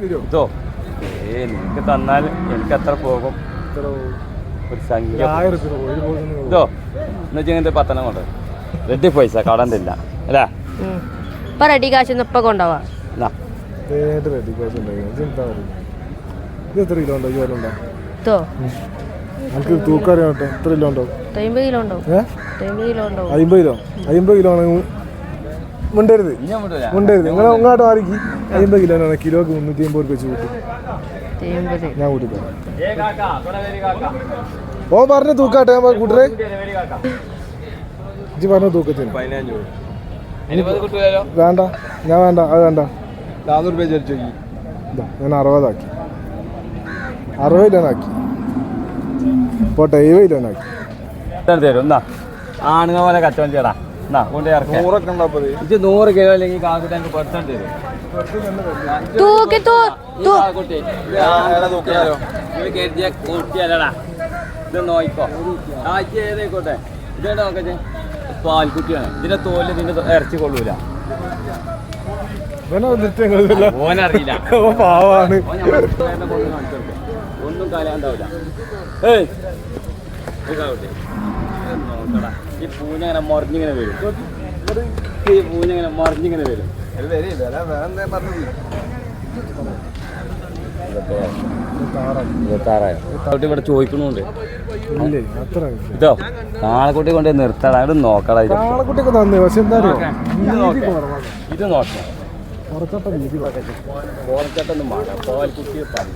ഇതോ നിനക്ക് തന്നാൽ എനിക്ക് എത്ര പോകും? ഒരു സംഖ്യ ഇതോ എന്ന് വെച്ചാൽ ഇങ്ങനത്തെ 10 കൊണ്ട് റെഡി പൈസ കടന്നില്ല അല്ലേ? ഇപ്പൊ റെഡി കാശ് ഇപ്പൊ കൊണ്ടുപോവാ. തൂക്കറിയാട്ടെ എത്ര കിലോ ഉണ്ടാവും? 50 കിലോ ഉണ്ടാവും. 50 കിലോ ആണെങ്കിൽ മുണ്ടരുത് നിങ്ങൾ അങ്ങോട്ട് ആയിരിക്കും. 50 കിലോ കിലോക്ക് 350 വെച്ച് കൂട്ടും. ഞാൻ കൂട്ടിത്തരാം. ഓ പറഞ്ഞ തൂക്കാട്ടെ കൂട്ടരെ ഇജ്ജ് പറഞ്ഞ തൂക്കത്തിന് വേണ്ട. ഞാൻ വേണ്ട, അത് വേണ്ട. 400 രൂപ ചോദിച്ചു. ഞാൻ 60 ആക്കി. 60 കിലോനാക്കി. പോട്ടെ 70 കിലോനാക്കി തരും. എന്നാ ആണുങ്ങൾ പോലെ കച്ചവടം ചെയ്യടാ. എന്നാ കൊണ്ട് 100 കിലോ അല്ലെങ്കിൽ കാക്കിട്ട് എനിക്ക് പെർസെന്റ് തരും. ഇത് നോയിക്കോ. ആഴ്ച ഏതായിക്കോട്ടെ. ഇതേ നോക്കച്ചേ പാൽക്കുട്ടിയാണ്. ഇതിന്റെ തോല് നിന്റെ ഇറച്ചി കൊള്ളൂല. ഓനറിയില്ല, പാവാണ്. ഒന്നും കലയാണ്ടാവില്ല. ഈ പൂഞ്ഞങ്ങനെ മറിഞ്ഞിങ്ങനെ വരും. ഈ പൂഞ്ഞങ്ങനെ മറിഞ്ഞിങ്ങനെ വരും. ഇവിടെ ചോദിക്കണുണ്ട്. ഇതോ നാളെക്കുട്ടി കൊണ്ട് നിർത്തടാ. ഇവിടെ നോക്കടാ. ഇത് നോക്കാം. പുറച്ചട്ടൊന്നും വേണ്ട. പാൽക്കുട്ടി പല്ല.